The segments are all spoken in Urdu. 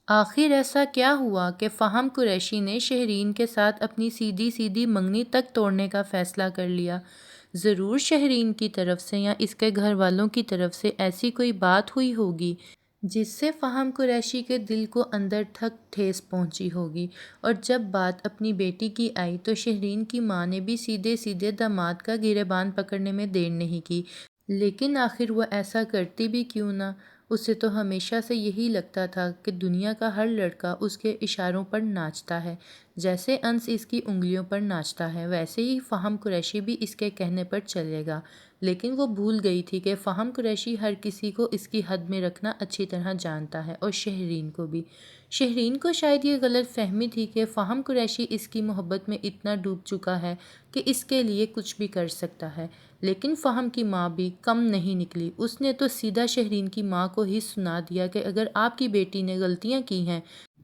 آخر ایسا کیا ہوا کہ فہم قریشی نے شہرین کے ساتھ اپنی سیدھی سیدھی منگنی تک توڑنے کا فیصلہ کر لیا؟ ضرور شہرین کی طرف سے یا اس کے گھر والوں کی طرف سے ایسی کوئی بات ہوئی ہوگی جس سے فہم قریشی کے دل کو اندر تک ٹھیس پہنچی ہوگی، اور جب بات اپنی بیٹی کی آئی تو شہرین کی ماں نے بھی سیدھے سیدھے داماد کا گریبان پکڑنے میں دیر نہیں کی۔ لیکن آخر وہ ایسا کرتی بھی کیوں نہ؟ اسے تو ہمیشہ سے یہی لگتا تھا کہ دنیا کا ہر لڑکا اس کے اشاروں پر ناچتا ہے، جیسے انس اس کی انگلیوں پر ناچتا ہے ویسے ہی فہم قریشی بھی اس کے کہنے پر چلے گا۔ لیکن وہ بھول گئی تھی کہ فہم قریشی ہر کسی کو اس کی حد میں رکھنا اچھی طرح جانتا ہے، اور شہرین کو بھی۔ شہرین کو شاید یہ غلط فہمی تھی کہ فہم قریشی اس کی محبت میں اتنا ڈوب چکا ہے کہ اس کے لیے کچھ بھی کر سکتا ہے۔ لیکن فہم کی ماں بھی کم نہیں نکلی، اس نے تو سیدھا شہرین کی ماں کو ہی سنا دیا کہ اگر آپ کی بیٹی نے غلطیاں کی ہیں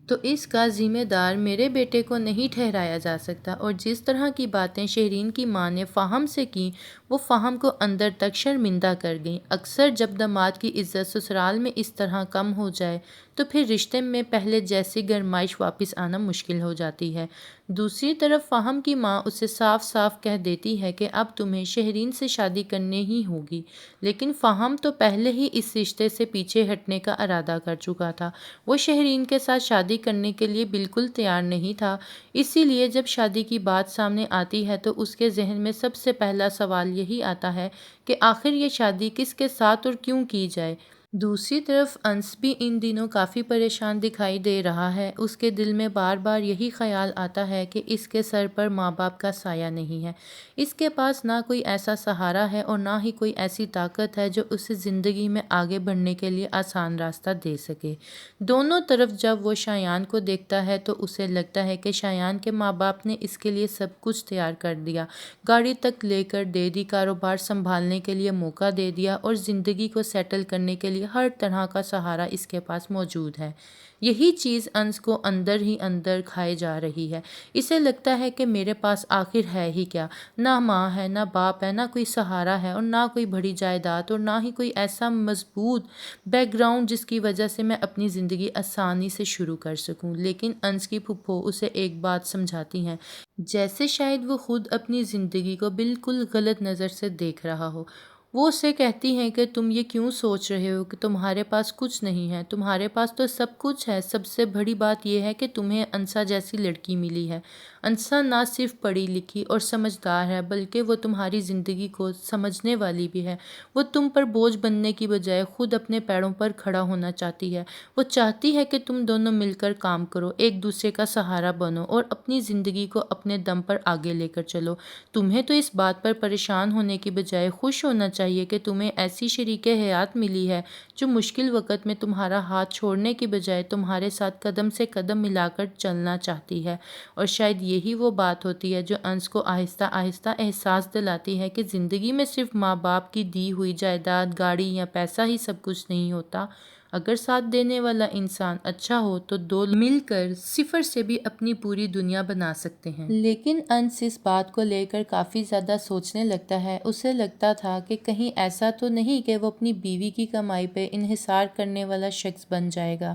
تو اس کا ذمہ دار میرے بیٹے کو نہیں ٹھہرایا جا سکتا۔ اور جس طرح کی باتیں شہرین کی ماں نے فہم سے کی وہ فہم کو اندر تک شرمندہ کر گئیں۔ اکثر جب داماد کی عزت سسرال میں اس طرح کم ہو جائے تو پھر رشتے میں پہلے جیسی گرمائش واپس آنا مشکل ہو جاتی ہے۔ دوسری طرف فہم کی ماں اسے صاف صاف کہہ دیتی ہے کہ اب تمہیں شہرین سے شادی کرنے ہی ہوگی، لیکن فہم تو پہلے ہی اس رشتے سے پیچھے ہٹنے کا ارادہ کر چکا تھا۔ وہ شہرین کے ساتھ شادی کرنے کے لیے بالکل تیار نہیں تھا، اسی لیے جب شادی کی بات سامنے آتی ہے تو اس کے ذہن میں سب سے پہلا سوال یہی آتا ہے کہ آخر یہ شادی کس کے ساتھ اور کیوں کی جائے۔ دوسری طرف انس بھی ان دنوں کافی پریشان دکھائی دے رہا ہے۔ اس کے دل میں بار بار یہی خیال آتا ہے کہ اس کے سر پر ماں باپ کا سایہ نہیں ہے، اس کے پاس نہ کوئی ایسا سہارا ہے اور نہ ہی کوئی ایسی طاقت ہے جو اسے زندگی میں آگے بڑھنے کے لیے آسان راستہ دے سکے۔ دونوں طرف جب وہ شایان کو دیکھتا ہے تو اسے لگتا ہے کہ شایان کے ماں باپ نے اس کے لیے سب کچھ تیار کر دیا، گاڑی تک لے کر دے دی، کاروبار سنبھالنے کے لیے موقع دے دیا، اور زندگی کو سیٹل کرنے کے لیے ہر طرح کا سہارا اس کے پاس موجود ہے۔ یہی چیز انس کو اندر ہی اندر کھائے جا رہی ہے۔ اسے لگتا ہے کہ میرے پاس آخر ہے ہی کیا؟ نہ ماں ہے، نہ باپ ہے، نہ کوئی سہارا ہے، اور نہ کوئی بڑی جائیداد، اور نہ ہی کوئی ایسا مضبوط بیک گراؤنڈ جس کی وجہ سے میں اپنی زندگی آسانی سے شروع کر سکوں۔ لیکن انس کی پھپھو اسے ایک بات سمجھاتی ہیں، جیسے شاید وہ خود اپنی زندگی کو بالکل غلط نظر سے دیکھ رہا ہو۔ وہ اسے کہتی ہیں کہ تم یہ کیوں سوچ رہے ہو کہ تمہارے پاس کچھ نہیں ہے؟ تمہارے پاس تو سب کچھ ہے۔ سب سے بڑی بات یہ ہے کہ تمہیں انسا جیسی لڑکی ملی ہے۔ انسا نہ صرف پڑھی لکھی اور سمجھدار ہے بلکہ وہ تمہاری زندگی کو سمجھنے والی بھی ہے۔ وہ تم پر بوجھ بننے کی بجائے خود اپنے پیروں پر کھڑا ہونا چاہتی ہے۔ وہ چاہتی ہے کہ تم دونوں مل کر کام کرو، ایک دوسرے کا سہارا بنو اور اپنی زندگی کو اپنے دم پر آگے لے کر چلو۔ تمہیں تو اس بات پر پریشان ہونے کی بجائے خوش ہونا چاہیے کہ تمہیں ایسی شریک حیات ملی ہے جو مشکل وقت میں تمہارا ہاتھ چھوڑنے کی بجائے تمہارے ساتھ قدم سے قدم ملا کر چلنا چاہتی ہے۔ اور شاید یہی وہ بات ہوتی ہے جو انس کو آہستہ آہستہ احساس دلاتی ہے کہ زندگی میں صرف ماں باپ کی دی ہوئی جائیداد، گاڑی یا پیسہ ہی سب کچھ نہیں ہوتا۔ اگر ساتھ دینے والا انسان اچھا ہو تو دو لوگ مل کر صفر سے بھی اپنی پوری دنیا بنا سکتے ہیں۔ لیکن انس اس بات کو لے کر کافی زیادہ سوچنے لگتا ہے۔ اسے لگتا تھا کہ کہیں ایسا تو نہیں کہ وہ اپنی بیوی کی کمائی پہ انحصار کرنے والا شخص بن جائے گا۔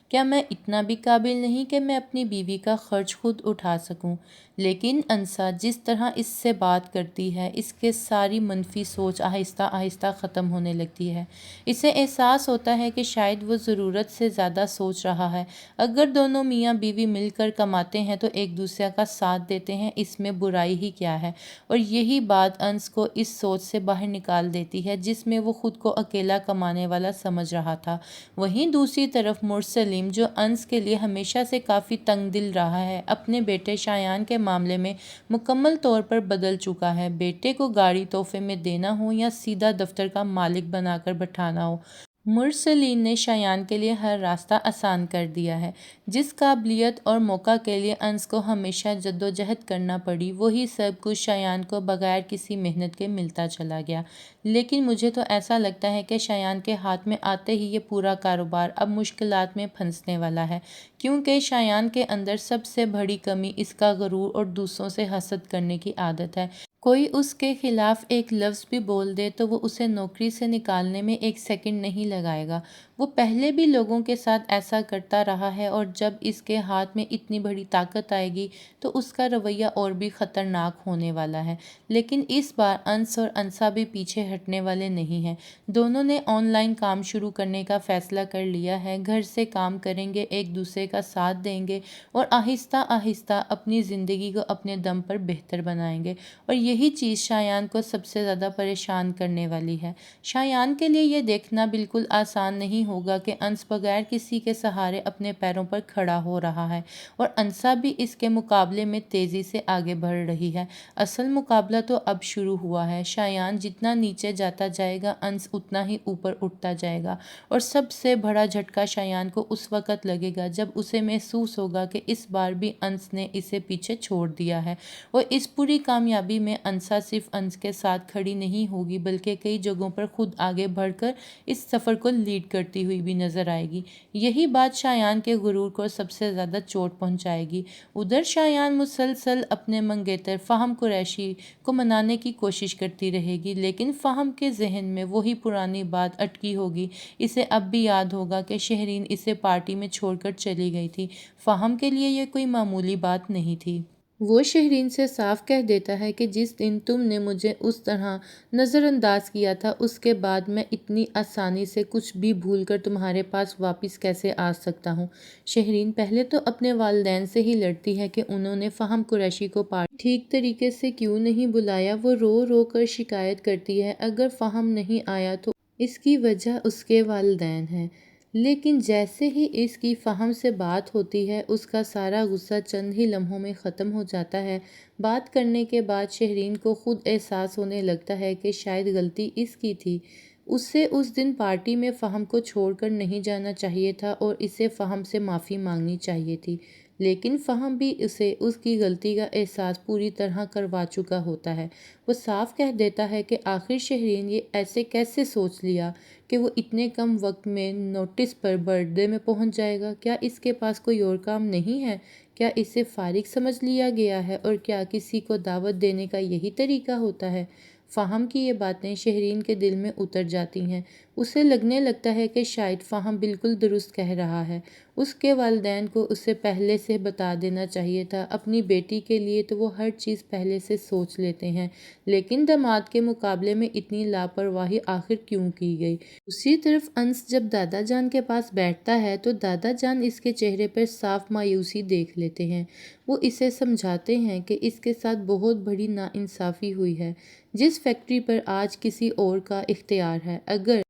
کیا میں اتنا بھی قابل نہیں کہ میں اپنی بیوی کا خرچ خود اٹھا سکوں؟ لیکن انسا جس طرح اس سے بات کرتی ہے اس کے ساری منفی سوچ آہستہ آہستہ ختم ہونے لگتی ہے۔ اسے احساس ہوتا ہے کہ شاید وہ ضرورت سے زیادہ سوچ رہا ہے۔ اگر دونوں میاں بیوی مل کر کماتے ہیں تو ایک دوسرے کا ساتھ دیتے ہیں، اس میں برائی ہی کیا ہے؟ اور یہی بات انس کو اس سوچ سے باہر نکال دیتی ہے جس میں وہ خود کو اکیلا کمانے والا سمجھ رہا تھا۔ وہیں دوسری طرف مرسلیم، جو انس کے لیے ہمیشہ سے کافی تنگ دل رہا ہے، اپنے بیٹے شایان کے معاملے میں مکمل طور پر بدل چکا ہے۔ بیٹے کو گاڑی تحفے میں دینا ہو یا سیدھا دفتر کا مالک بنا کر بٹھانا ہو، مرسلین نے شایان کے لیے ہر راستہ آسان کر دیا ہے۔ جس قابلیت اور موقع کے لیے انس کو ہمیشہ جدوجہد کرنا پڑی، وہی سب کچھ شایان کو بغیر کسی محنت کے ملتا چلا گیا۔ لیکن مجھے تو ایسا لگتا ہے کہ شایان کے ہاتھ میں آتے ہی یہ پورا کاروبار اب مشکلات میں پھنسنے والا ہے، کیونکہ شایان کے اندر سب سے بڑی کمی اس کا غرور اور دوسروں سے حسد کرنے کی عادت ہے۔ کوئی اس کے خلاف ایک لفظ بھی بول دے تو وہ اسے نوکری سے نکالنے میں ایک سیکنڈ نہیں لگائے گا۔ وہ پہلے بھی لوگوں کے ساتھ ایسا کرتا رہا ہے اور جب اس کے ہاتھ میں اتنی بڑی طاقت آئے گی تو اس کا رویہ اور بھی خطرناک ہونے والا ہے۔ لیکن اس بار انس اور انسا بھی پیچھے ہٹنے والے نہیں ہیں۔ دونوں نے آن لائن کام شروع کرنے کا فیصلہ کر لیا ہے، گھر سے کام کریں گے، ایک دوسرے کا ساتھ دیں گے اور آہستہ آہستہ اپنی زندگی کو اپنے دم پر بہتر بنائیں گے۔ اور یہی چیز شایان کو سب سے زیادہ پریشان کرنے والی ہے۔ شایان کے لیے یہ دیکھنا بالکل آسان نہیں ہوگا کہ انس بغیر کسی کے سہارے اپنے پیروں پر کھڑا ہو رہا ہے اور انسا بھی اس کے مقابلے میں تیزی سے آگے بڑھ رہی ہے۔ اصل مقابلہ تو اب شروع ہوا ہے۔ شایان جتنا نیچے جاتا جائے گا، انس اتنا ہی اوپر اٹھتا جائے گا اور سب سے بڑا جھٹکا شایان کو اس وقت لگے گا جب اسے محسوس ہوگا کہ اس بار بھی انس نے اسے پیچھے چھوڑ دیا ہے اور اس پوری کامیابی میں انسا صرف انس کے ساتھ کھڑی نہیں ہوگی بلکہ کئی جگہوں پر خود آگے بڑھ کر اس سفر کو لیڈ کرتی ہوئی بھی نظر آئے گی۔ یہی بات شایان کے غرور کو سب سے زیادہ چوٹ پہنچائے گی۔ ادھر شایان مسلسل اپنے منگیتر فہم قریشی کو منانے کی کوشش کرتی رہے گی، لیکن فہم کے ذہن میں وہی پرانی بات اٹکی ہوگی۔ اسے اب بھی یاد ہوگا کہ شہرین اسے پارٹی میں چھوڑ کر چلی گئی تھی۔ فہم کے لیے یہ کوئی معمولی بات نہیں تھی۔ وہ شہرین سے صاف کہہ دیتا ہے کہ جس دن تم نے مجھے اس طرح نظر انداز کیا تھا، اس کے بعد میں اتنی آسانی سے کچھ بھی بھول کر تمہارے پاس واپس کیسے آ سکتا ہوں۔ شہرین پہلے تو اپنے والدین سے ہی لڑتی ہے کہ انہوں نے فہم قریشی کو پارٹی ٹھیک طریقے سے کیوں نہیں بلایا۔ وہ رو رو کر شکایت کرتی ہے اگر فہم نہیں آیا تو اس کی وجہ اس کے والدین ہیں۔ لیکن جیسے ہی اس کی فہم سے بات ہوتی ہے، اس کا سارا غصہ چند ہی لمحوں میں ختم ہو جاتا ہے۔ بات کرنے کے بعد شہرین کو خود احساس ہونے لگتا ہے کہ شاید غلطی اس کی تھی۔ اسے اس دن پارٹی میں فہم کو چھوڑ کر نہیں جانا چاہیے تھا اور اسے فہم سے معافی مانگنی چاہیے تھی۔ لیکن فہم بھی اسے اس کی غلطی کا احساس پوری طرح کروا چکا ہوتا ہے۔ وہ صاف کہہ دیتا ہے کہ آخر شہرین یہ ایسے کیسے سوچ لیا کہ وہ اتنے کم وقت میں نوٹس پر برتھ ڈے میں پہنچ جائے گا۔ کیا اس کے پاس کوئی اور کام نہیں ہے؟ کیا اسے فارغ سمجھ لیا گیا ہے اور کیا کسی کو دعوت دینے کا یہی طریقہ ہوتا ہے؟ فہم کی یہ باتیں شہرین کے دل میں اتر جاتی ہیں۔ اسے لگنے لگتا ہے کہ شاید فہم بالکل درست کہہ رہا ہے۔ اس کے والدین کو اسے پہلے سے بتا دینا چاہیے تھا۔ اپنی بیٹی کے لیے تو وہ ہر چیز پہلے سے سوچ لیتے ہیں، لیکن داماد کے مقابلے میں اتنی لاپرواہی آخر کیوں کی گئی؟ دوسری طرف انس جب دادا جان کے پاس بیٹھتا ہے تو دادا جان اس کے چہرے پر صاف مایوسی دیکھ لیتے ہیں۔ وہ اسے سمجھاتے ہیں کہ اس کے ساتھ بہت بڑی ناانصافی ہوئی ہے۔ جس فیکٹری پر آج کسی اور کا اختیار ہے، اگر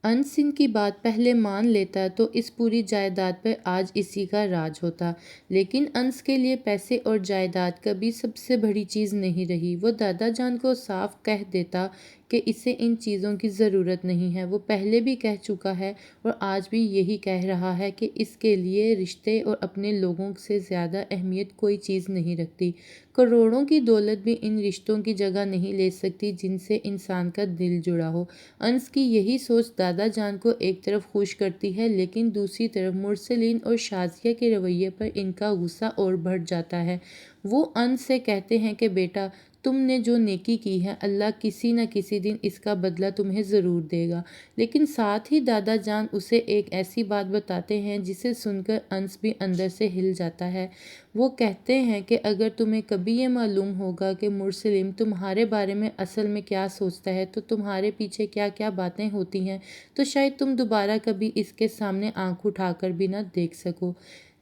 انس ان کی بات پہلے مان لیتا تو اس پوری جائیداد پر آج اسی کا راج ہوتا۔ لیکن انس کے لیے پیسے اور جائیداد کبھی سب سے بڑی چیز نہیں رہی۔ وہ دادا جان کو صاف کہہ دیتا کہ اسے ان چیزوں کی ضرورت نہیں ہے۔ وہ پہلے بھی کہہ چکا ہے اور آج بھی یہی کہہ رہا ہے کہ اس کے لیے رشتے اور اپنے لوگوں سے زیادہ اہمیت کوئی چیز نہیں رکھتی۔ کروڑوں کی دولت بھی ان رشتوں کی جگہ نہیں لے سکتی جن سے انسان کا دل جڑا ہو۔ انس کی یہی سوچ دادا جان کو ایک طرف خوش کرتی ہے، لیکن دوسری طرف مرسلین اور شازیہ کے رویے پر ان کا غصہ اور بڑھ جاتا ہے۔ وہ انس سے کہتے ہیں کہ بیٹا، تم نے جو نیکی کی ہے، اللہ کسی نہ کسی دن اس کا بدلہ تمہیں ضرور دے گا۔ لیکن ساتھ ہی دادا جان اسے ایک ایسی بات بتاتے ہیں جسے سن کر انس بھی اندر سے ہل جاتا ہے۔ وہ کہتے ہیں کہ اگر تمہیں کبھی یہ معلوم ہوگا کہ مرسلین تمہارے بارے میں اصل میں کیا سوچتا ہے، تو تمہارے پیچھے کیا کیا باتیں ہوتی ہیں، تو شاید تم دوبارہ کبھی اس کے سامنے آنکھ اٹھا کر بھی نہ دیکھ سکو۔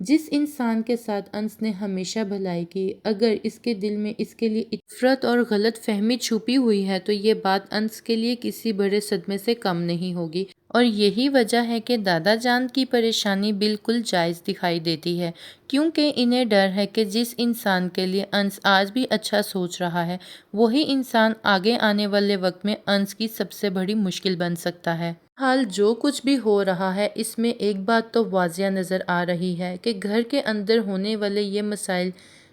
جس انسان کے ساتھ انس نے ہمیشہ بھلائی کی، اگر اس کے دل میں اس کے لیے نفرت اور غلط فہمی چھپی ہوئی ہے تو یہ بات انس کے لیے کسی بڑے صدمے سے کم نہیں ہوگی۔ اور یہی وجہ ہے کہ دادا جان کی پریشانی بالکل جائز دکھائی دیتی ہے، کیونکہ انہیں ڈر ہے کہ جس انسان کے لیے انس آج بھی اچھا سوچ رہا ہے، وہی انسان آگے آنے والے وقت میں انس کی سب سے بڑی مشکل بن سکتا ہے۔ حال جو کچھ بھی ہو رہا ہے، اس میں ایک بات تو واضح نظر آ رہی ہے کہ گھر کے اندر ہونے والے یہ مسائل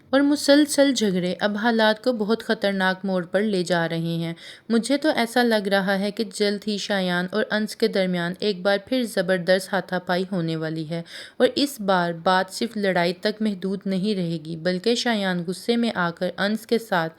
اور مسلسل جھگڑے اب حالات کو بہت خطرناک موڑ پر لے جا رہے ہیں۔ مجھے تو ایسا لگ رہا ہے کہ جلد ہی شایان اور انس کے درمیان ایک بار پھر زبردست ہاتھا پائی ہونے والی ہے، اور اس بار بات صرف لڑائی تک محدود نہیں رہے گی، بلکہ شایان غصے میں آ کر انس کے ساتھ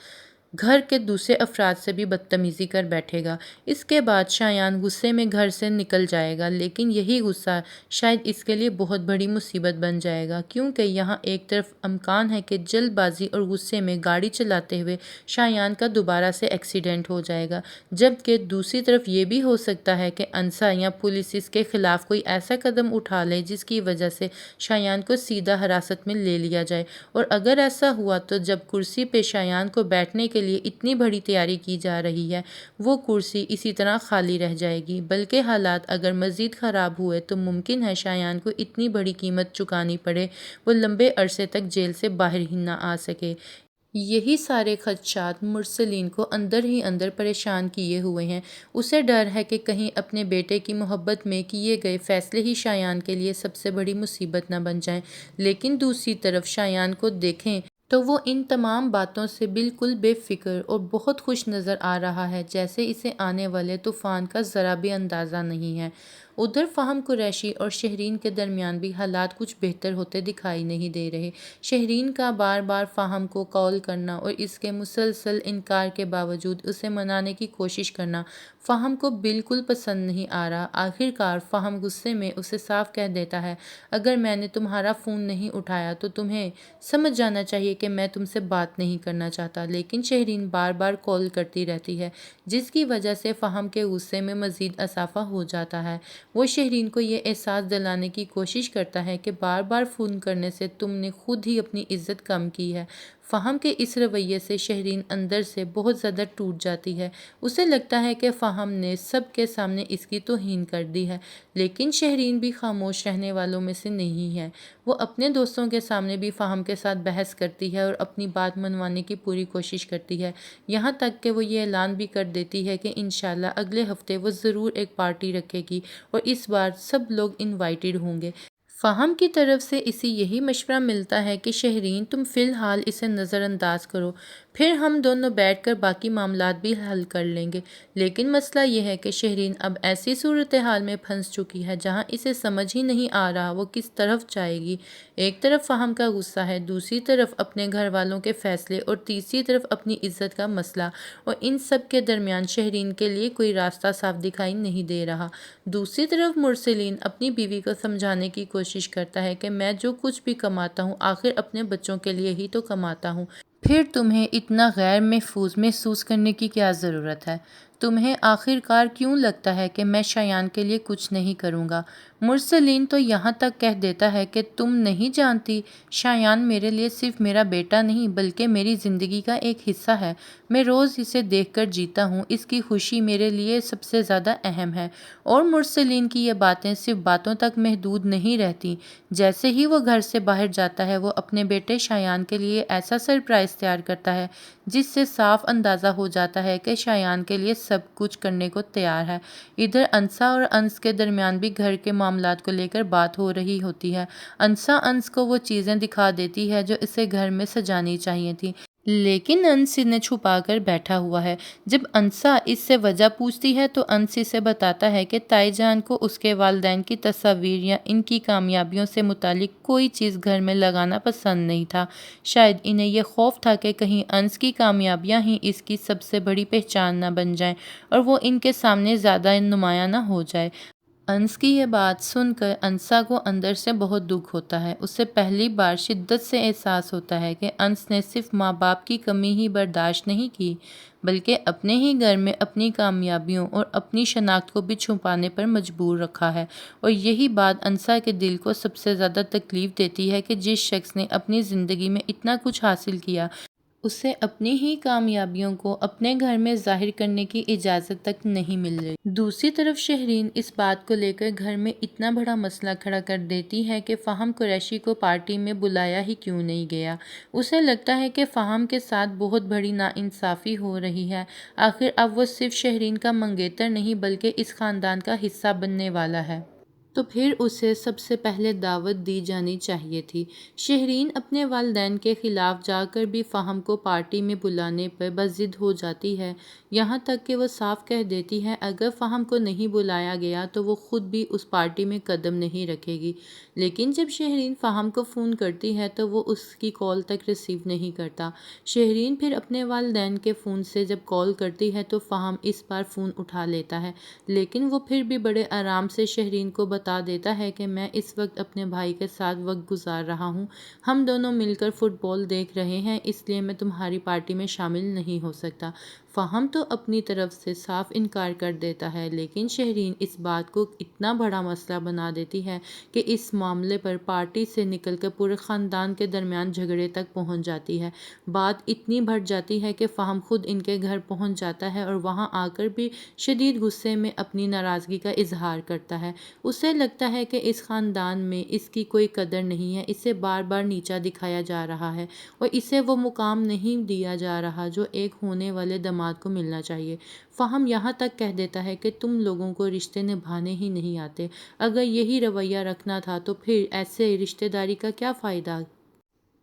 گھر کے دوسرے افراد سے بھی بدتمیزی کر بیٹھے گا۔ اس کے بعد شایان غصے میں گھر سے نکل جائے گا، لیکن یہی غصہ شاید اس کے لیے بہت بڑی مصیبت بن جائے گا، کیونکہ یہاں ایک طرف امکان ہے کہ جلد بازی اور غصے میں گاڑی چلاتے ہوئے شایان کا دوبارہ سے ایکسیڈنٹ ہو جائے گا، جبکہ دوسری طرف یہ بھی ہو سکتا ہے کہ انسا یا پولیس اس کے خلاف کوئی ایسا قدم اٹھا لے جس کی وجہ سے شایان کو سیدھا حراست میں لے لیا جائے، اور اگر ایسا ہوا تو جب کرسی پہ شایان کو بیٹھنے کے لیے اتنی بڑی تیاری کی جا رہی ہے، وہ کرسی اسی طرح خالی رہ جائے گی، بلکہ حالات اگر مزید خراب ہوئے تو ممکن ہے شایان کو اتنی بڑی قیمت چکانی پڑے وہ لمبے عرصے تک جیل سے باہر ہی نہ آ سکے۔ یہی سارے خدشات مرسلین کو اندر ہی اندر پریشان کیے ہوئے ہیں۔ اسے ڈر ہے کہ کہیں اپنے بیٹے کی محبت میں کیے گئے فیصلے ہی شایان کے لیے سب سے بڑی مصیبت نہ بن جائیں، لیکن دوسری طرف شایان کو دیکھیں تو وہ ان تمام باتوں سے بالکل بے فکر اور بہت خوش نظر آ رہا ہے، جیسے اسے آنے والے طوفان کا ذرا بھی اندازہ نہیں ہے۔ ادھر فہم قریشی اور شہرین کے درمیان بھی حالات کچھ بہتر ہوتے دکھائی نہیں دے رہے۔ شہرین کا بار بار فہم کو کال کرنا اور اس کے مسلسل انکار کے باوجود اسے منانے کی کوشش کرنا فہم کو بالکل پسند نہیں آ رہا۔ آخر کار فہم غصے میں اسے صاف کہہ دیتا ہے، اگر میں نے تمہارا فون نہیں اٹھایا تو تمہیں سمجھ جانا چاہیے کہ میں تم سے بات نہیں کرنا چاہتا، لیکن شہرین بار بار کال کرتی رہتی ہے، جس کی وجہ سے فہم کے غصے میں مزید اضافہ ہو جاتا ہے۔ وہ شہرین کو یہ احساس دلانے کی کوشش کرتا ہے کہ بار بار فون کرنے سے تم نے خود ہی اپنی عزت کم کی ہے۔ فہم کے اس رویے سے شہرین اندر سے بہت زیادہ ٹوٹ جاتی ہے۔ اسے لگتا ہے کہ فہم نے سب کے سامنے اس کی توہین کر دی ہے، لیکن شہرین بھی خاموش رہنے والوں میں سے نہیں ہے۔ وہ اپنے دوستوں کے سامنے بھی فہم کے ساتھ بحث کرتی ہے اور اپنی بات منوانے کی پوری کوشش کرتی ہے، یہاں تک کہ وہ یہ اعلان بھی کر دیتی ہے کہ انشاءاللہ اگلے ہفتے وہ ضرور ایک پارٹی رکھے گی اور اس بار سب لوگ انوائٹڈ ہوں گے۔ فہم کی طرف سے اسے یہی مشورہ ملتا ہے کہ شہرین تم فی الحال اسے نظر انداز کرو، پھر ہم دونوں بیٹھ کر باقی معاملات بھی حل کر لیں گے۔ لیکن مسئلہ یہ ہے کہ شہرین اب ایسی صورتحال میں پھنس چکی ہے جہاں اسے سمجھ ہی نہیں آ رہا وہ کس طرف جائے گی۔ ایک طرف فہم کا غصہ ہے، دوسری طرف اپنے گھر والوں کے فیصلے اور تیسری طرف اپنی عزت کا مسئلہ، اور ان سب کے درمیان شہرین کے لیے کوئی راستہ صاف دکھائی نہیں دے رہا۔ دوسری طرف مرسلین اپنی بیوی کو سمجھانے کی کوشش کرتا ہے کہ میں جو کچھ بھی کماتا ہوں آخر اپنے بچوں کے لیے ہی تو کماتا ہوں، پھر تمہیں اتنا غیر محفوظ محسوس کرنے کی کیا ضرورت ہے؟ تمہیں آخر کار کیوں لگتا ہے کہ میں شایان کے لیے کچھ نہیں کروں گا؟ مرسلین تو یہاں تک کہہ دیتا ہے کہ تم نہیں جانتی، شایان میرے لیے صرف میرا بیٹا نہیں بلکہ میری زندگی کا ایک حصہ ہے، میں روز اسے دیکھ کر جیتا ہوں، اس کی خوشی میرے لیے سب سے زیادہ اہم ہے۔ اور مرسلین کی یہ باتیں صرف باتوں تک محدود نہیں رہتی۔ جیسے ہی وہ گھر سے باہر جاتا ہے وہ اپنے بیٹے شایان کے لیے ایسا سرپرائز تیار کرتا ہے جس سے صاف اندازہ ہو جاتا ہے کہ شایان کے لیے سب کچھ کرنے کو تیار ہے۔ ادھر انسا اور انس کے درمیان بھی گھر کے معاملات کو لے کر بات ہو رہی ہوتی ہے۔ انسا انس کو وہ چیزیں دکھا دیتی ہے جو اسے گھر میں سجانی چاہیے تھی، لیکن انس انہیں چھپا کر بیٹھا ہوا ہے۔ جب انسا اس سے وجہ پوچھتی ہے تو انس اسے بتاتا ہے کہ تائی جان کو اس کے والدین کی تصاویر یا ان کی کامیابیوں سے متعلق کوئی چیز گھر میں لگانا پسند نہیں تھا۔ شاید انہیں یہ خوف تھا کہ کہیں انس کی کامیابیاں ہی اس کی سب سے بڑی پہچان نہ بن جائیں اور وہ ان کے سامنے زیادہ نمایاں نہ ہو جائے۔ انس کی یہ بات سن کر انسا کو اندر سے بہت دکھ ہوتا ہے۔ اسے پہلی بار شدت سے احساس ہوتا ہے کہ انس نے صرف ماں باپ کی کمی ہی برداشت نہیں کی بلکہ اپنے ہی گھر میں اپنی کامیابیوں اور اپنی شناخت کو بھی چھپانے پر مجبور رکھا ہے، اور یہی بات انسا کے دل کو سب سے زیادہ تکلیف دیتی ہے کہ جس شخص نے اپنی زندگی میں اتنا کچھ حاصل کیا اسے اپنی ہی کامیابیوں کو اپنے گھر میں ظاہر کرنے کی اجازت تک نہیں مل رہی۔ دوسری طرف شہرین اس بات کو لے کر گھر میں اتنا بڑا مسئلہ کھڑا کر دیتی ہے کہ فہم قریشی کو پارٹی میں بلایا ہی کیوں نہیں گیا۔ اسے لگتا ہے کہ فہم کے ساتھ بہت بڑی ناانصافی ہو رہی ہے، آخر اب وہ صرف شہرین کا منگیتر نہیں بلکہ اس خاندان کا حصہ بننے والا ہے۔ تو پھر اسے سب سے پہلے دعوت دی جانی چاہیے تھی۔ شہرین اپنے والدین کے خلاف جا کر بھی فہم کو پارٹی میں بلانے پر بضد ہو جاتی ہے، یہاں تک کہ وہ صاف کہہ دیتی ہے اگر فہم کو نہیں بلایا گیا تو وہ خود بھی اس پارٹی میں قدم نہیں رکھے گی۔ لیکن جب شہرین فہم کو فون کرتی ہے تو وہ اس کی کال تک ریسیو نہیں کرتا۔ شہرین پھر اپنے والدین کے فون سے جب کال کرتی ہے تو فہم اس بار فون اٹھا لیتا ہے، لیکن وہ پھر بھی بڑے آرام سے شہرین کو بتا دیتا ہے کہ میں اس وقت اپنے بھائی کے ساتھ وقت گزار رہا ہوں، ہم دونوں مل کر فٹ بال دیکھ رہے ہیں، اس لیے میں تمہاری پارٹی میں شامل نہیں ہو سکتا۔ فہم تو اپنی طرف سے صاف انکار کر دیتا ہے، لیکن شہرین اس بات کو اتنا بڑا مسئلہ بنا دیتی ہے کہ اس معاملے پر پارٹی سے نکل کر پورے خاندان کے درمیان جھگڑے تک پہنچ جاتی ہے۔ بات اتنی بڑھ جاتی ہے کہ فہم خود ان کے گھر پہنچ جاتا ہے اور وہاں آ کر بھی شدید غصے میں اپنی ناراضگی کا اظہار کرتا ہے۔ اسے لگتا ہے کہ اس خاندان میں اس کی کوئی قدر نہیں ہے، اسے بار بار نیچا دکھایا جا رہا ہے اور اسے وہ مقام نہیں دیا جا رہا جو ایک ہونے والے داماد کو ملنا چاہیے۔ فہم یہاں تک کہہ دیتا ہے کہ تم لوگوں کو رشتے نبھانے ہی نہیں آتے، اگر یہی رویہ رکھنا تھا تو پھر ایسے رشتے داری کا کیا فائدہ؟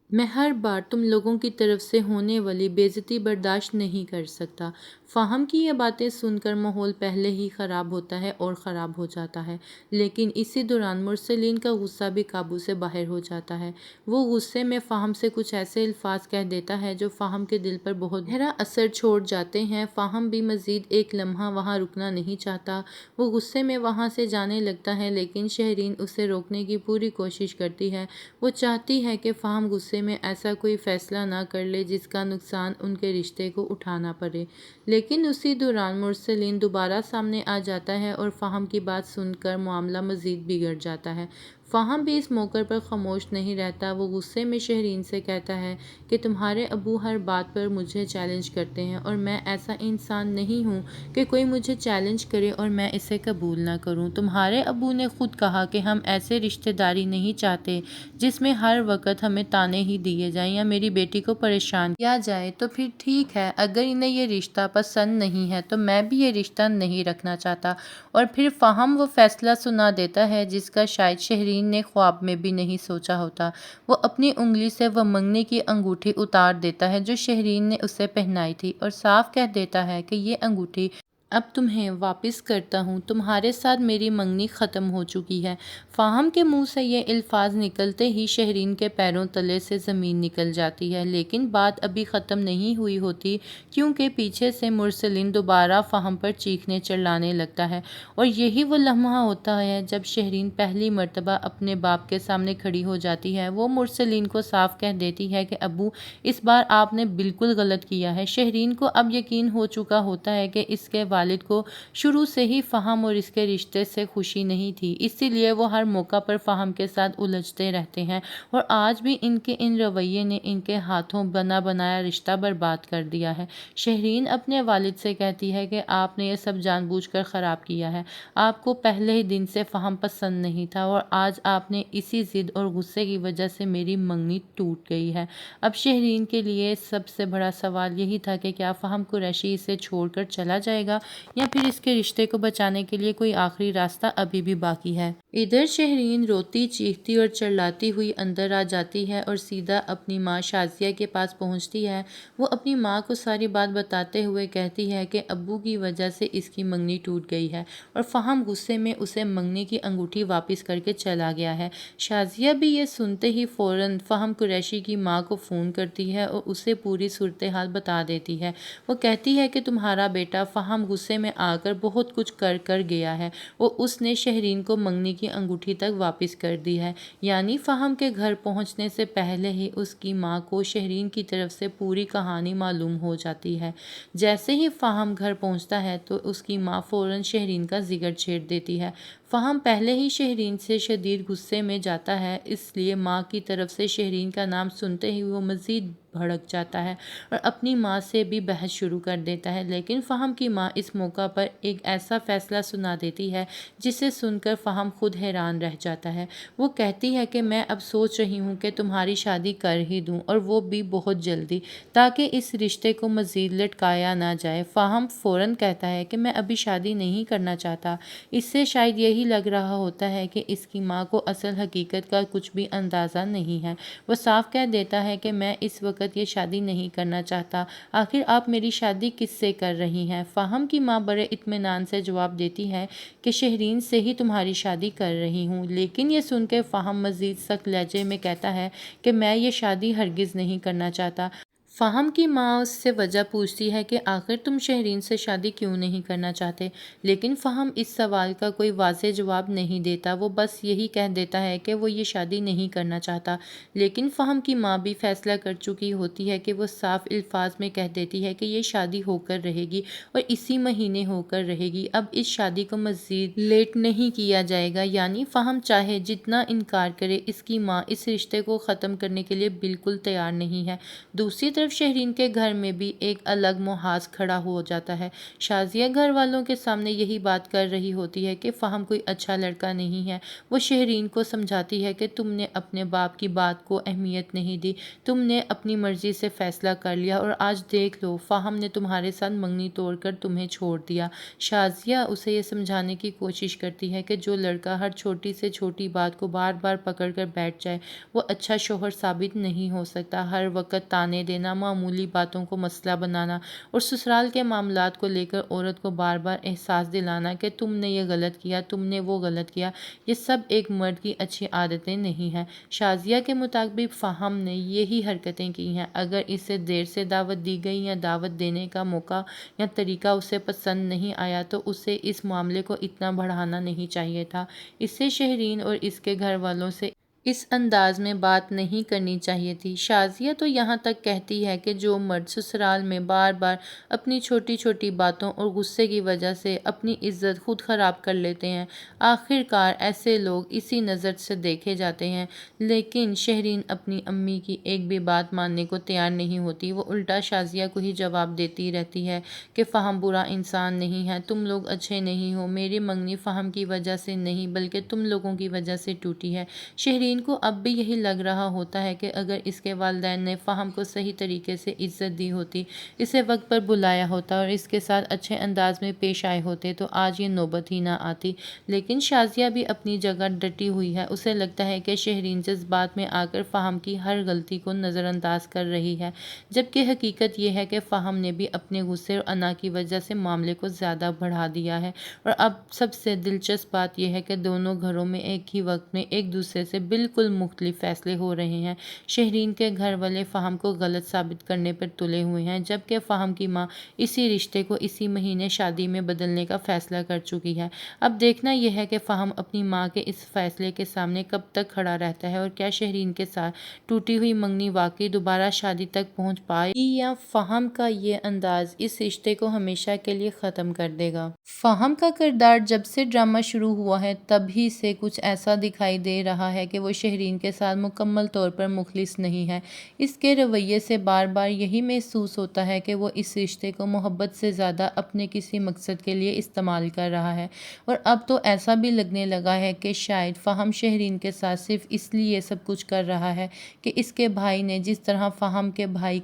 میں ہر بار تم لوگوں کی طرف سے ہونے والی بے عزتی برداشت نہیں کر سکتا۔ فہم کی یہ باتیں سن کر ماحول پہلے ہی خراب ہوتا ہے اور خراب ہو جاتا ہے، لیکن اسی دوران مرسلین کا غصہ بھی قابو سے باہر ہو جاتا ہے۔ وہ غصے میں فہم سے کچھ ایسے الفاظ کہہ دیتا ہے جو فہم کے دل پر بہت گہرا اثر چھوڑ جاتے ہیں۔ فہم بھی مزید ایک لمحہ وہاں رکنا نہیں چاہتا، وہ غصے میں وہاں سے جانے لگتا ہے، لیکن شہرین اسے روکنے کی پوری کوشش کرتی ہے۔ وہ چاہتی ہے کہ فہم غصے میں ایسا کوئی فیصلہ نہ کر لے جس کا نقصان ان کے رشتے کو اٹھانا پڑے، لیکن اسی دوران مرسلین دوبارہ سامنے آ جاتا ہے اور فہم کی بات سن کر معاملہ مزید بگڑ جاتا ہے۔ فہم بھی اس موقع پر خاموش نہیں رہتا، وہ غصے میں شہرین سے کہتا ہے کہ تمہارے ابو ہر بات پر مجھے چیلنج کرتے ہیں اور میں ایسا انسان نہیں ہوں کہ کوئی مجھے چیلنج کرے اور میں اسے قبول نہ کروں۔ تمہارے ابو نے خود کہا کہ ہم ایسے رشتے داری نہیں چاہتے جس میں ہر وقت ہمیں تانے ہی دیے جائیں یا میری بیٹی کو پریشان کیا جائے۔ تو پھر ٹھیک ہے، اگر انہیں یہ رشتہ پسند نہیں ہے تو میں بھی یہ رشتہ نہیں رکھنا چاہتا۔ اور پھر فہم وہ فیصلہ سنا دیتا ہے جس کا شاید شہرین نے خواب میں بھی نہیں سوچا ہوتا۔ وہ اپنی انگلی سے وہ منگنی کی انگوٹھی اتار دیتا ہے جو شہرین نے اسے پہنائی تھی اور صاف کہہ دیتا ہے کہ یہ انگوٹھی اب تمہیں واپس کرتا ہوں، تمہارے ساتھ میری منگنی ختم ہو چکی ہے۔ فہم کے منہ سے یہ الفاظ نکلتے ہی شہرین کے پیروں تلے سے زمین نکل جاتی ہے، لیکن بات ابھی ختم نہیں ہوئی ہوتی کیونکہ پیچھے سے مرسلین دوبارہ فہم پر چیخنے چلانے لگتا ہے، اور یہی وہ لمحہ ہوتا ہے جب شہرین پہلی مرتبہ اپنے باپ کے سامنے کھڑی ہو جاتی ہے۔ وہ مرسلین کو صاف کہہ دیتی ہے کہ ابو، اس بار آپ نے بالکل غلط کیا ہے۔ شہرین کو اب یقین ہو چکا ہوتا ہے کہ اس کے والد کو شروع سے ہی فہم اور اس کے رشتے سے خوشی نہیں تھی، اسی لیے وہ ہر موقع پر فہم کے ساتھ الجھتے رہتے ہیں اور آج بھی ان کے ان رویے نے ان کے ہاتھوں بنا بنایا رشتہ برباد کر دیا ہے۔ شہرین اپنے والد سے کہتی ہے کہ آپ نے یہ سب جان بوجھ کر خراب کیا ہے، آپ کو پہلے ہی دن سے فہم پسند نہیں تھا اور آج آپ نے اسی ضد اور غصے کی وجہ سے میری منگنی ٹوٹ گئی ہے۔ اب شہرین کے لیے سب سے بڑا سوال یہی تھا کہ کیا فہم قریشی اسے چھوڑ کر چلا جائے گا یا پھر اس کے رشتے کو بچانے کے لیے کوئی آخری راستہ ابھی بھی باقی ہے۔ ادھر شہرین روتی چیختی اور چلاتی ہوئی اندر آ جاتی ہے اور سیدھا اپنی ماں شازیہ کے پاس پہنچتی ہے۔ وہ اپنی ماں کو ساری بات بتاتے ہوئے کہتی ہے کہ ابو کی وجہ سے اس کی منگنی ٹوٹ گئی ہے اور فہم غصے میں اسے منگنی کی انگوٹھی واپس کر کے چلا گیا ہے۔ شازیہ بھی یہ سنتے ہی فوراً فہم قریشی کی ماں کو فون کرتی ہے اور اسے پوری صورتحال بتا دیتی ہے۔ وہ کہتی ہے کہ تمہارا بیٹا فہم غصے میں آ کر بہت کچھ کر گیا ہے اور اس نے شہرین کو منگنی کی انگوٹھی تک واپس کر دی ہے، یعنی فہم کے گھر پہنچنے سے پہلے ہی اس کی ماں کو شہرین کی طرف سے پوری کہانی معلوم ہو جاتی ہے۔ جیسے ہی فہم گھر پہنچتا ہے تو اس کی ماں فوراً شہرین کا ذکر چھیڑ دیتی ہے۔ فہم پہلے ہی شہرین سے شدید غصے میں جاتا ہے، اس لیے ماں کی طرف سے شہرین کا نام سنتے ہی وہ مزید بھڑک جاتا ہے اور اپنی ماں سے بھی بحث شروع کر دیتا ہے، لیکن فہم کی ماں اس موقع پر ایک ایسا فیصلہ سنا دیتی ہے جسے سن کر فہم خود حیران رہ جاتا ہے۔ وہ کہتی ہے کہ میں اب سوچ رہی ہوں کہ تمہاری شادی کر ہی دوں اور وہ بھی بہت جلدی، تاکہ اس رشتے کو مزید لٹکایا نہ جائے۔ فہم فوراً کہتا ہے کہ میں ابھی شادی نہیں کرنا چاہتا، اس سے شاید یہی یہی لگ رہا ہوتا ہے کہ اس کی ماں کو اصل حقیقت کا کچھ بھی اندازہ نہیں ہے۔ وہ صاف کہہ دیتا ہے کہ میں اس وقت یہ شادی نہیں کرنا چاہتا، آخر آپ میری شادی کس سے کر رہی ہیں؟ فہم کی ماں بڑے اطمینان سے جواب دیتی ہے کہ شہرین سے ہی تمہاری شادی کر رہی ہوں، لیکن یہ سن کے فہم مزید سخت لہجے میں کہتا ہے کہ میں یہ شادی ہرگز نہیں کرنا چاہتا۔ فہم کی ماں اس سے وجہ پوچھتی ہے کہ آخر تم شہرین سے شادی کیوں نہیں کرنا چاہتے، لیکن فہم اس سوال کا کوئی واضح جواب نہیں دیتا، وہ بس یہی کہہ دیتا ہے کہ وہ یہ شادی نہیں کرنا چاہتا۔ لیکن فہم کی ماں بھی فیصلہ کر چکی ہوتی ہے کہ وہ صاف الفاظ میں کہہ دیتی ہے کہ یہ شادی ہو کر رہے گی اور اسی مہینے ہو کر رہے گی، اب اس شادی کو مزید لیٹ نہیں کیا جائے گا۔ یعنی فہم چاہے جتنا انکار کرے، اس کی ماں اس رشتے کو ختم کرنے کے لیے بالکل تیار نہیں ہے۔ دوسری طرف شہرین کے گھر میں بھی ایک الگ محاذ کھڑا ہو جاتا ہے۔ شازیہ گھر والوں کے سامنے یہی بات کر رہی ہوتی ہے کہ فہم کوئی اچھا لڑکا نہیں ہے۔ وہ شہرین کو سمجھاتی ہے کہ تم نے اپنے باپ کی بات کو اہمیت نہیں دی، تم نے اپنی مرضی سے فیصلہ کر لیا اور آج دیکھ لو، فہم نے تمہارے ساتھ منگنی توڑ کر تمہیں چھوڑ دیا۔ شازیہ اسے یہ سمجھانے کی کوشش کرتی ہے کہ جو لڑکا ہر چھوٹی سے چھوٹی بات کو بار بار پکڑ کر بیٹھ جائے وہ اچھا شوہر ثابت نہیں ہو سکتا۔ ہر وقت تانے دینا، معمولی باتوں کو مسئلہ بنانا اور سسرال کے معاملات کو لے کر عورت کو بار بار احساس دلانا کہ تم نے یہ غلط کیا، تم نے وہ غلط کیا، یہ سب ایک مرد کی اچھی عادتیں نہیں ہیں۔ شازیہ کے مطابق فہم نے یہی حرکتیں کی ہیں۔ اگر اسے دیر سے دعوت دی گئی یا دعوت دینے کا موقع یا طریقہ اسے پسند نہیں آیا تو اسے اس معاملے کو اتنا بڑھانا نہیں چاہیے تھا۔ اسے شہرین اور اس کے گھر والوں سے اس انداز میں بات نہیں کرنی چاہیے تھی۔ شازیہ تو یہاں تک کہتی ہے کہ جو مرد سسرال میں بار بار اپنی چھوٹی چھوٹی باتوں اور غصے کی وجہ سے اپنی عزت خود خراب کر لیتے ہیں، آخر کار ایسے لوگ اسی نظر سے دیکھے جاتے ہیں۔ لیکن شہرین اپنی امی کی ایک بھی بات ماننے کو تیار نہیں ہوتی، وہ الٹا شازیہ کو ہی جواب دیتی رہتی ہے کہ فہم برا انسان نہیں ہے، تم لوگ اچھے نہیں ہو، میری منگنی فہم کی وجہ سے نہیں بلکہ تم لوگوں کی وجہ سے ٹوٹی ہے۔ شہرین کو اب بھی یہی لگ رہا ہوتا ہے کہ اگر اس کے والدین نے فہم کو صحیح طریقے سے عزت دی ہوتی، اسے وقت پر بلایا ہوتا اور اس کے ساتھ اچھے انداز میں پیش آئے ہوتے تو آج یہ نوبت ہی نہ آتی۔ لیکن شازیہ بھی اپنی جگہ ڈٹی ہوئی ہے، اسے لگتا ہے کہ شہرین جذبات میں آ کر فہم کی ہر غلطی کو نظر انداز کر رہی ہے، جبکہ حقیقت یہ ہے کہ فہم نے بھی اپنے غصے اور انا کی وجہ سے معاملے کو زیادہ بڑھا دیا ہے۔ اور اب سب سے دلچسپ بات یہ ہے کہ دونوں گھروں میں ایک ہی وقت میں ایک دوسرے سے بالکل مختلف فیصلے ہو رہے ہیں۔ شہرین کے گھر والے فہم کو غلط ثابت کرنے پر تلے ہوئے ہیں، جبکہ فہم کی ماں اسی رشتے کو اسی مہینے شادی میں بدلنے کا فیصلہ کر چکی ہے۔ اب دیکھنا یہ ہے کہ فہم اپنی ماں کے اس فیصلے کے سامنے کب تک کھڑا رہتا ہے اور کیا شہرین کے ساتھ ٹوٹی ہوئی منگنی واقعی دوبارہ شادی تک پہنچ پائے گی یا فہم کا یہ انداز اس رشتے کو ہمیشہ کے لیے ختم کر دے گا۔ فہم کا کردار جب سے ڈرامہ شروع ہوا ہے تب ہی سے کچھ ایسا دکھائی دے رہا ہے کہ وہ شہرین کے ساتھ مکمل طور پر مخلص نہیں ہے۔ اس کے رویے سے بار بار یہی محسوس ہوتا ہے کہ وہ اس رشتے کو محبت سے زیادہ اپنے کسی مقصد کے لیے استعمال کر رہا ہے، اور اب تو ایسا بھی لگنے لگا ہے کہ شاید فہم شہرین کے ساتھ صرف اس لیے سب کچھ کر رہا ہے کہ اس کے بھائی نے جس طرح فہم کے بھائی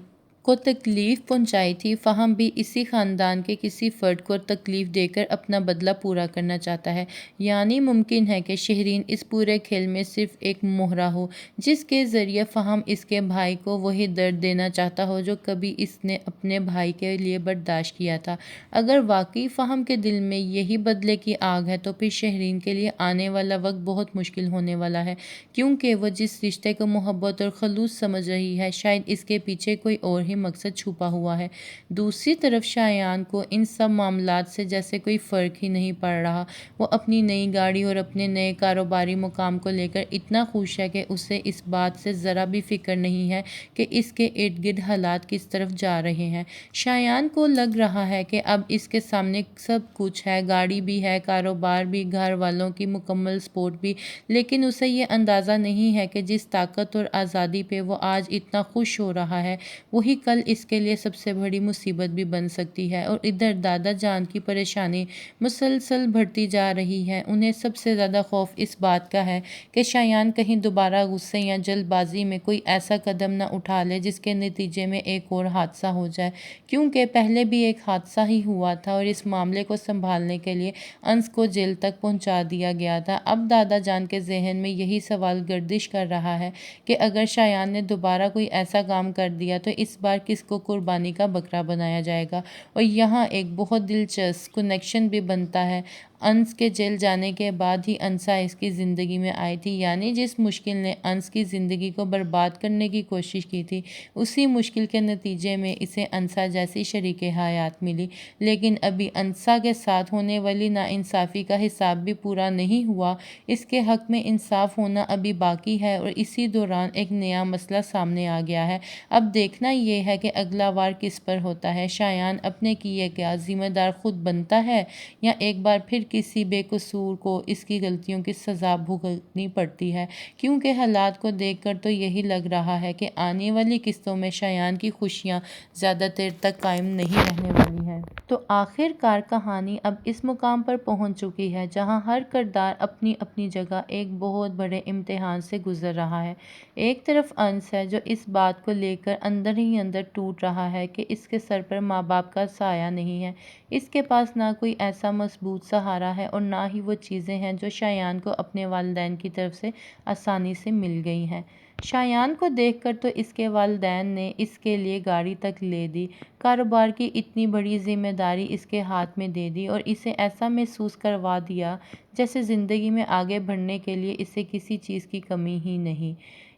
کو تکلیف پہنچائی تھی، فہم بھی اسی خاندان کے کسی فرد کو تکلیف دے کر اپنا بدلہ پورا کرنا چاہتا ہے۔ یعنی ممکن ہے کہ شہرین اس پورے کھیل میں صرف ایک مہرا ہو جس کے ذریعے فہم اس کے بھائی کو وہی درد دینا چاہتا ہو جو کبھی اس نے اپنے بھائی کے لیے برداشت کیا تھا۔ اگر واقعی فہم کے دل میں یہی بدلے کی آگ ہے تو پھر شہرین کے لیے آنے والا وقت بہت مشکل ہونے والا ہے، کیونکہ وہ جس رشتے کو محبت اور خلوص سمجھ رہی ہے شاید اس کے پیچھے کوئی اور ہی مقصد چھپا ہوا ہے۔ دوسری طرف شایان کو ان سب معاملات سے جیسے کوئی فرق ہی نہیں پڑ رہا۔ وہ اپنی نئی گاڑی اور اپنے نئے کاروباری مقام کو لے کر اتنا خوش ہے کہ اسے اس بات سے ذرا بھی فکر نہیں ہے کہ اس کے ارد گرد حالات کس طرف جا رہے ہیں۔ شایان کو لگ رہا ہے کہ اب اس کے سامنے سب کچھ ہے، گاڑی بھی ہے، کاروبار بھی، گھر والوں کی مکمل سپورٹ بھی، لیکن اسے یہ اندازہ نہیں ہے کہ جس طاقت اور آزادی پہ وہ آج اتنا خوش ہو رہا ہے وہی کل اس کے لیے سب سے بڑی مصیبت بھی بن سکتی ہے۔ اور ادھر دادا جان کی پریشانی مسلسل بڑھتی جا رہی ہے۔ انہیں سب سے زیادہ خوف اس بات کا ہے کہ شایان کہیں دوبارہ غصے یا جلد بازی میں کوئی ایسا قدم نہ اٹھا لے جس کے نتیجے میں ایک اور حادثہ ہو جائے، کیونکہ پہلے بھی ایک حادثہ ہی ہوا تھا اور اس معاملے کو سنبھالنے کے لیے انس کو جیل تک پہنچا دیا گیا تھا۔ اب دادا جان کے ذہن میں یہی سوال گردش کر رہا ہے کہ اگر شایان نے دوبارہ کوئی ایسا کام کر دیا تو اس بار کس کو قربانی کا بکرا بنایا جائے گا۔ اور یہاں ایک بہت دلچسپ کنیکشن بھی بنتا ہے۔ انس کے جیل جانے کے بعد ہی انسا اس کی زندگی میں آئی تھی، یعنی جس مشکل نے انس کی زندگی کو برباد کرنے کی کوشش کی تھی، اسی مشکل کے نتیجے میں اسے انسا جیسی شریک حیات ملی۔ لیکن ابھی انسا کے ساتھ ہونے والی ناانصافی کا حساب بھی پورا نہیں ہوا، اس کے حق میں انصاف ہونا ابھی باقی ہے۔ اور اسی دوران ایک نیا مسئلہ سامنے آ گیا ہے۔ اب دیکھنا یہ ہے کہ اگلا وار کس پر ہوتا ہے، شایان اپنے کیے کا ذمہ دار خود بنتا ہے یا ایک بار پھر کسی بے قصور کو اس کی غلطیوں کی سزا بھگتنی پڑتی ہے، کیونکہ حالات کو دیکھ کر تو یہی لگ رہا ہے کہ آنے والی قسطوں میں شایان کی خوشیاں زیادہ دیر تک قائم نہیں رہنے والی ہیں۔ تو آخر کار کہانی اب اس مقام پر پہنچ چکی ہے جہاں ہر کردار اپنی اپنی جگہ ایک بہت بڑے امتحان سے گزر رہا ہے۔ ایک طرف انس ہے جو اس بات کو لے کر اندر ہی اندر ٹوٹ رہا ہے کہ اس کے سر پر ماں باپ کا سایہ نہیں ہے، اس کے پاس نہ کوئی ایسا مضبوط سہارا ہے اور نہ ہی وہ چیزیں ہیں جو شایان کو اپنے والدین کی طرف سے آسانی سے مل گئی ہیں۔ شایان کو دیکھ کر تو اس کے والدین نے اس کے لیے گاڑی تک لے دی، کاروبار کی اتنی بڑی ذمہ داری اس کے ہاتھ میں دے دی اور اسے ایسا محسوس کروا دیا جیسے زندگی میں آگے بڑھنے کے لیے اسے کسی چیز کی کمی ہی نہیں۔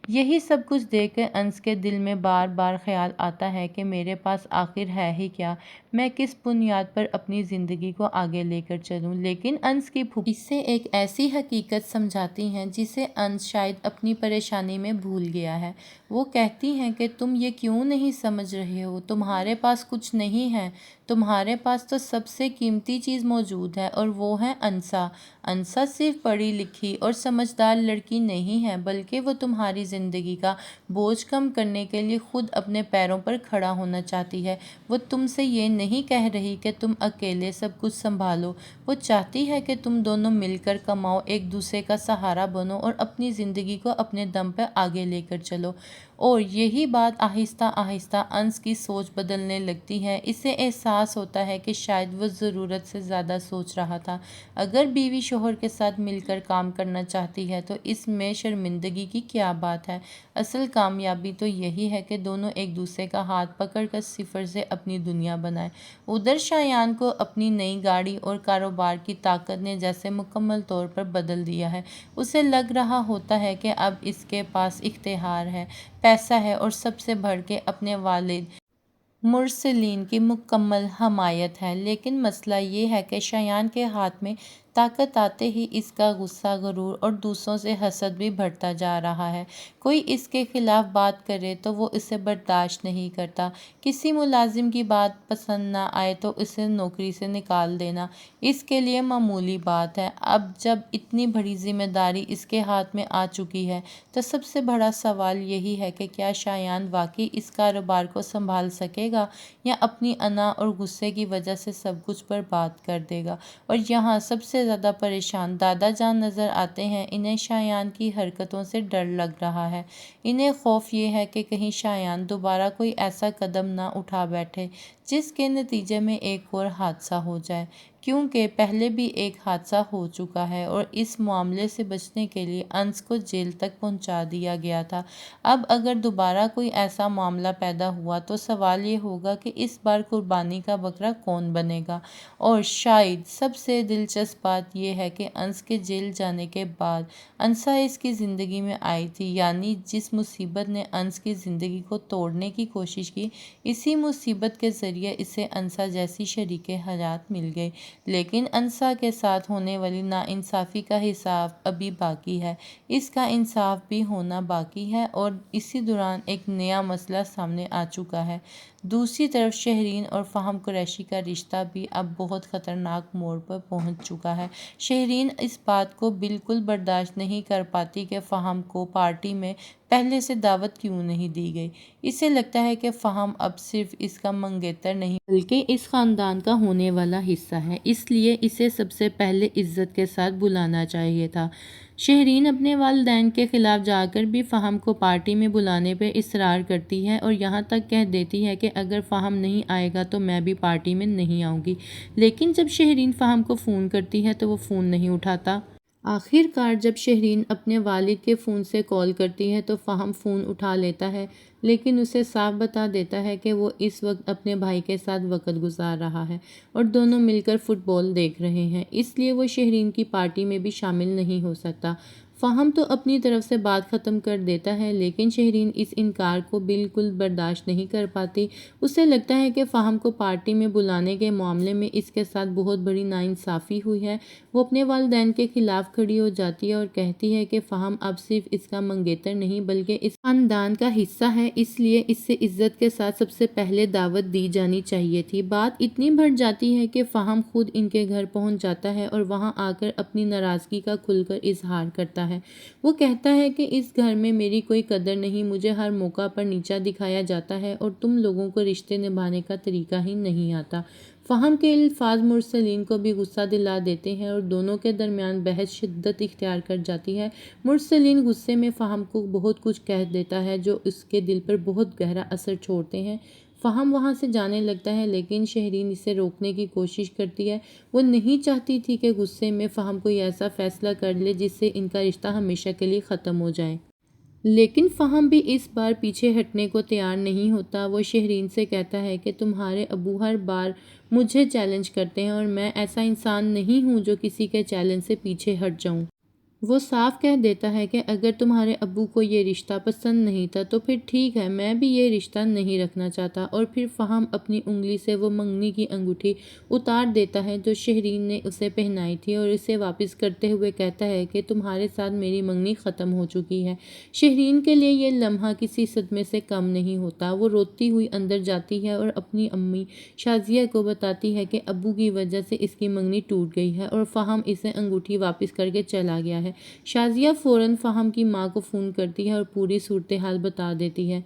یہی سب کچھ دیکھ کر انس کے دل میں بار بار خیال آتا ہے کہ میرے پاس آخر ہے ہی کیا، میں کس بنیاد پر اپنی زندگی کو آگے لے کر چلوں۔ لیکن انس کی پھوپھی اسے ایک ایسی حقیقت سمجھاتی ہیں جسے انس شاید اپنی پریشانی میں بھول گیا ہے۔ وہ کہتی ہیں کہ تم یہ کیوں نہیں سمجھ رہے ہو، تمہارے پاس کچھ نہیں ہے، تمہارے پاس تو سب سے قیمتی چیز موجود ہے اور وہ ہے انسا۔ انسا صرف پڑھی لکھی اور سمجھدار لڑکی نہیں ہے بلکہ وہ تمہاری زندگی کا بوجھ کم کرنے کے لیے خود اپنے پیروں پر کھڑا ہونا چاہتی ہے۔ وہ تم سے یہ نہیں کہہ رہی کہ تم اکیلے سب کچھ سنبھالو، وہ چاہتی ہے کہ تم دونوں مل کر کماؤ، ایک دوسرے کا سہارا بنو اور اپنی زندگی کو اپنے دم پہ آگے لے کر چلو۔ اور یہی بات آہستہ آہستہ انس کی سوچ بدلنے لگتی ہے۔ اسے احساس ہوتا ہے کہ شاید وہ ضرورت سے زیادہ سوچ رہا تھا۔ اگر بیوی شوہر کے ساتھ مل کر کام کرنا چاہتی ہے تو اس میں شرمندگی کی کیا بات ہے؟ اصل کامیابی تو یہی ہے کہ دونوں ایک دوسرے کا ہاتھ پکڑ کر صفر سے اپنی دنیا بنائیں۔ ادھر شایان کو اپنی نئی گاڑی اور کاروبار کی طاقت نے جیسے مکمل طور پر بدل دیا ہے۔ اسے لگ رہا ہوتا ہے کہ اب اس کے پاس اختیار ہے، پیسہ ہے اور سب سے بڑھ کے اپنے والد مرسلین کی مکمل حمایت ہے۔ لیکن مسئلہ یہ ہے کہ شایان کے ہاتھ میں طاقت آتے ہی اس کا غصہ، غرور اور دوسروں سے حسد بھی بڑھتا جا رہا ہے۔ کوئی اس کے خلاف بات کرے تو وہ اسے برداشت نہیں کرتا، کسی ملازم کی بات پسند نہ آئے تو اسے نوکری سے نکال دینا اس کے لیے معمولی بات ہے۔ اب جب اتنی بڑی ذمہ داری اس کے ہاتھ میں آ چکی ہے تو سب سے بڑا سوال یہی ہے کہ کیا شایان واقعی اس کاروبار کو سنبھال سکے گا یا اپنی انا اور غصے کی وجہ سے سب کچھ برباد کر دے گا۔ اور یہاں سب سے زیادہ پریشان دادا جان نظر آتے ہیں۔ انہیں شایان کی حرکتوں سے ڈر لگ رہا ہے، انہیں خوف یہ ہے کہ کہیں شایان دوبارہ کوئی ایسا قدم نہ اٹھا بیٹھے جس کے نتیجے میں ایک اور حادثہ ہو جائے، کیونکہ پہلے بھی ایک حادثہ ہو چکا ہے اور اس معاملے سے بچنے کے لیے انس کو جیل تک پہنچا دیا گیا تھا۔ اب اگر دوبارہ کوئی ایسا معاملہ پیدا ہوا تو سوال یہ ہوگا کہ اس بار قربانی کا بکرا کون بنے گا۔ اور شاید سب سے دلچسپ بات یہ ہے کہ انس کے جیل جانے کے بعد انسا اس کی زندگی میں آئی تھی، یعنی جس مصیبت نے انس کی زندگی کو توڑنے کی کوشش کی، اسی مصیبت کے ذریعے اسے انسا جیسی شریک حیات مل گئی۔ لیکن انسا کے ساتھ ہونے والی ناانصافی کا حساب ابھی باقی ہے، اس کا انصاف بھی ہونا باقی ہے اور اسی دوران ایک نیا مسئلہ سامنے آ چکا ہے۔ دوسری طرف شہرین اور فہم قریشی کا رشتہ بھی اب بہت خطرناک موڑ پر پہنچ چکا ہے۔ شہرین اس بات کو بالکل برداشت نہیں کر پاتی کہ فہم کو پارٹی میں پہلے سے دعوت کیوں نہیں دی گئی؟ اسے لگتا ہے کہ فہم اب صرف اس کا منگیتر نہیں بلکہ اس خاندان کا ہونے والا حصہ ہے، اس لیے اسے سب سے پہلے عزت کے ساتھ بلانا چاہیے تھا۔ شہرین اپنے والدین کے خلاف جا کر بھی فہم کو پارٹی میں بلانے پہ اصرار کرتی ہے اور یہاں تک کہہ دیتی ہے کہ اگر فہم نہیں آئے گا تو میں بھی پارٹی میں نہیں آؤں گی، لیکن جب شہرین فہم کو فون کرتی ہے تو وہ فون نہیں اٹھاتا۔ آخر کار جب شہرین اپنے والد کے فون سے کال کرتی ہے تو فہم فون اٹھا لیتا ہے، لیکن اسے صاف بتا دیتا ہے کہ وہ اس وقت اپنے بھائی کے ساتھ وقت گزار رہا ہے اور دونوں مل کر فٹ بال دیکھ رہے ہیں، اس لیے وہ شہرین کی پارٹی میں بھی شامل نہیں ہو سکتا۔ فہم تو اپنی طرف سے بات ختم کر دیتا ہے، لیکن شہرین اس انکار کو بالکل برداشت نہیں کر پاتی۔ اسے لگتا ہے کہ فہم کو پارٹی میں بلانے کے معاملے میں اس کے ساتھ بہت بڑی ناانصافی ہوئی ہے۔ وہ اپنے والدین کے خلاف کھڑی ہو جاتی ہے اور کہتی ہے کہ فہم اب صرف اس کا منگیتر نہیں بلکہ اس خاندان کا حصہ ہے، اس لیے اس سے عزت کے ساتھ سب سے پہلے دعوت دی جانی چاہیے تھی۔ بات اتنی بڑھ جاتی ہے کہ فہم خود ان کے گھر پہنچ جاتا ہے اور وہاں آ کر اپنی ناراضگی کا کھل کر اظہار کرتا ہے۔ وہ کہتا ہے کہ اس گھر میں میری کوئی قدر نہیں، مجھے ہر موقع پر نیچا دکھایا جاتا ہے اور تم لوگوں کو رشتے نبھانے کا طریقہ ہی نہیں آتا۔ فہم کے الفاظ مرسلین کو بھی غصہ دلا دیتے ہیں اور دونوں کے درمیان بحث شدت اختیار کر جاتی ہے۔ مرسلین غصے میں فہم کو بہت کچھ کہہ دیتا ہے جو اس کے دل پر بہت گہرا اثر چھوڑتے ہیں۔ فہم وہاں سے جانے لگتا ہے لیکن شہرین اسے روکنے کی کوشش کرتی ہے۔ وہ نہیں چاہتی تھی کہ غصے میں فہم کوئی ایسا فیصلہ کر لے جس سے ان کا رشتہ ہمیشہ کے لیے ختم ہو جائے۔ لیکن فہم بھی اس بار پیچھے ہٹنے کو تیار نہیں ہوتا۔ وہ شہرین سے کہتا ہے کہ تمہارے ابو ہر بار مجھے چیلنج کرتے ہیں اور میں ایسا انسان نہیں ہوں جو کسی کے چیلنج سے پیچھے ہٹ جاؤں۔ وہ صاف کہہ دیتا ہے کہ اگر تمہارے ابو کو یہ رشتہ پسند نہیں تھا تو پھر ٹھیک ہے، میں بھی یہ رشتہ نہیں رکھنا چاہتا، اور پھر فہم اپنی انگلی سے وہ منگنی کی انگوٹھی اتار دیتا ہے جو شہرین نے اسے پہنائی تھی اور اسے واپس کرتے ہوئے کہتا ہے کہ تمہارے ساتھ میری منگنی ختم ہو چکی ہے۔ شہرین کے لیے یہ لمحہ کسی صدمے سے کم نہیں ہوتا۔ وہ روتی ہوئی اندر جاتی ہے اور اپنی امی شازیہ کو بتاتی ہے کہ ابو کی وجہ سے اس کی منگنی ٹوٹ گئی ہے اور فہم اسے انگوٹھی واپس کر کے چلا گیا ہے۔ شازیہ فوراً فہم کی ماں کو فون کرتی ہے اور پوری صورتحال بتا دیتی ہے۔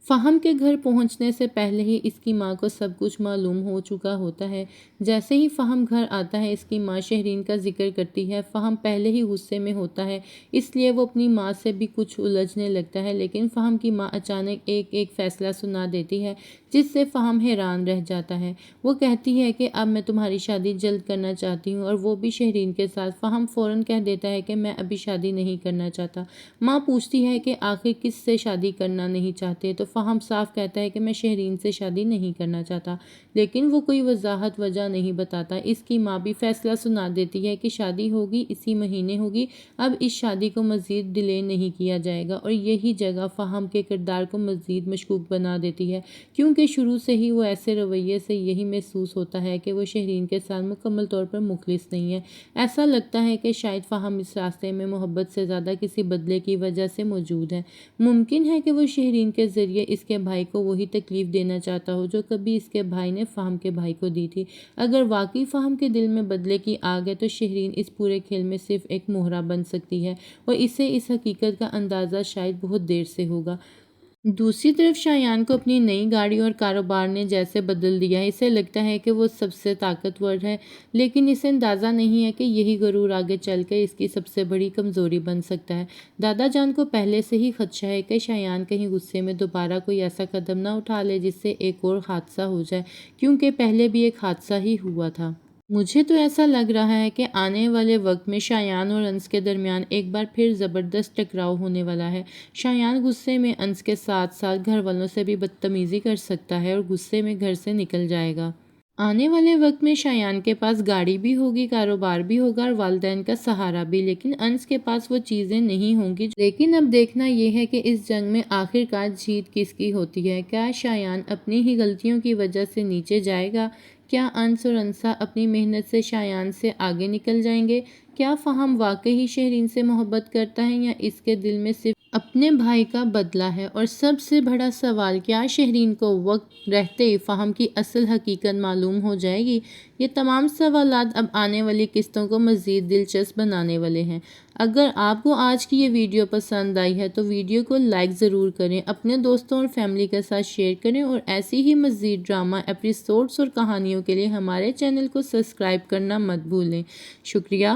فہم کے گھر پہنچنے سے پہلے ہی اس کی ماں کو سب کچھ معلوم ہو چکا ہوتا ہے۔ جیسے ہی فہم گھر آتا ہے اس کی ماں شہرین کا ذکر کرتی ہے۔ فہم پہلے ہی غصے میں ہوتا ہے، اس لیے وہ اپنی ماں سے بھی کچھ الجھنے لگتا ہے، لیکن فہم کی ماں اچانک ایک فیصلہ سنا دیتی ہے جس سے فہم حیران رہ جاتا ہے۔ وہ کہتی ہے کہ اب میں تمہاری شادی جلد کرنا چاہتی ہوں، اور وہ بھی شہرین کے ساتھ۔ فہم فوراً کہہ دیتا ہے کہ میں ابھی شادی نہیں کرنا چاہتا۔ ماں پوچھتی ہے کہ آخر کس سے شادی کرنا نہیں چاہتے، تو فہم صاف کہتا ہے کہ میں شہرین سے شادی نہیں کرنا چاہتا، لیکن وہ کوئی وجہ نہیں بتاتا۔ اس کی ماں بھی فیصلہ سنا دیتی ہے کہ شادی ہوگی، اسی مہینے ہوگی، اب اس شادی کو مزید ڈیلے نہیں کیا جائے گا، اور یہی جگہ فہم کے کردار کو مزید مشکوک بنا دیتی ہے، کیونکہ شروع سے ہی وہ ایسے رویے سے یہی محسوس ہوتا ہے کہ وہ شہرین کے ساتھ مکمل طور پر مخلص نہیں ہے۔ ایسا لگتا ہے کہ شاید فہم اس راستے میں محبت سے زیادہ کسی بدلے کی وجہ سے موجود ہے۔ ممکن ہے کہ وہ شہرین کے ذریعے اس کے بھائی کو وہی تکلیف دینا چاہتا ہو جو کبھی اس کے بھائی نے فہم کے بھائی کو دی تھی۔ اگر واقعی فہم کے دل میں بدلے کی آگ ہے تو شہرین اس پورے کھیل میں صرف ایک مہرہ بن سکتی ہے، اور اسے اس حقیقت کا اندازہ شاید بہت دیر سے ہوگا۔ دوسری طرف شایان کو اپنی نئی گاڑی اور کاروبار نے جیسے بدل دیا ہے۔ اسے لگتا ہے کہ وہ سب سے طاقتور ہے، لیکن اسے اندازہ نہیں ہے کہ یہی غرور آگے چل کر اس کی سب سے بڑی کمزوری بن سکتا ہے۔ دادا جان کو پہلے سے ہی خدشہ ہے کہ شایان کہیں غصے میں دوبارہ کوئی ایسا قدم نہ اٹھا لے جس سے ایک اور حادثہ ہو جائے، کیونکہ پہلے بھی ایک حادثہ ہی ہوا تھا۔ مجھے تو ایسا لگ رہا ہے کہ آنے والے وقت میں شایان اور انس کے درمیان ایک بار پھر زبردست ٹکراؤ ہونے والا ہے۔ شایان غصے میں انس کے ساتھ ساتھ گھر والوں سے بھی بدتمیزی کر سکتا ہے اور غصے میں گھر سے نکل جائے گا۔ آنے والے وقت میں شایان کے پاس گاڑی بھی ہوگی، کاروبار بھی ہوگا اور والدین کا سہارا بھی، لیکن انس کے پاس وہ چیزیں نہیں ہوں گی۔ لیکن اب دیکھنا یہ ہے کہ اس جنگ میں آخر کار جیت کس کی ہوتی ہے۔ کیا شایان اپنی ہی غلطیوں کی وجہ سے نیچے جائے گا؟ کیا انس اور انسا اپنی محنت سے شایان سے آگے نکل جائیں گے؟ کیا فہم واقعی شہرین سے محبت کرتا ہے یا اس کے دل میں صرف اپنے بھائی کا بدلہ ہے، اور سب سے بڑا سوال، کیا شہرین کو وقت رہتے فہم کی اصل حقیقت معلوم ہو جائے گی؟ یہ تمام سوالات اب آنے والی قسطوں کو مزید دلچسپ بنانے والے ہیں۔ اگر آپ کو آج کی یہ ویڈیو پسند آئی ہے تو ویڈیو کو لائک ضرور کریں، اپنے دوستوں اور فیملی کے ساتھ شیئر کریں، اور ایسی ہی مزید ڈرامہ ایپیسوڈز اور کہانیوں کے لیے ہمارے چینل کو سبسکرائب کرنا مت بھولیں۔ شکریہ۔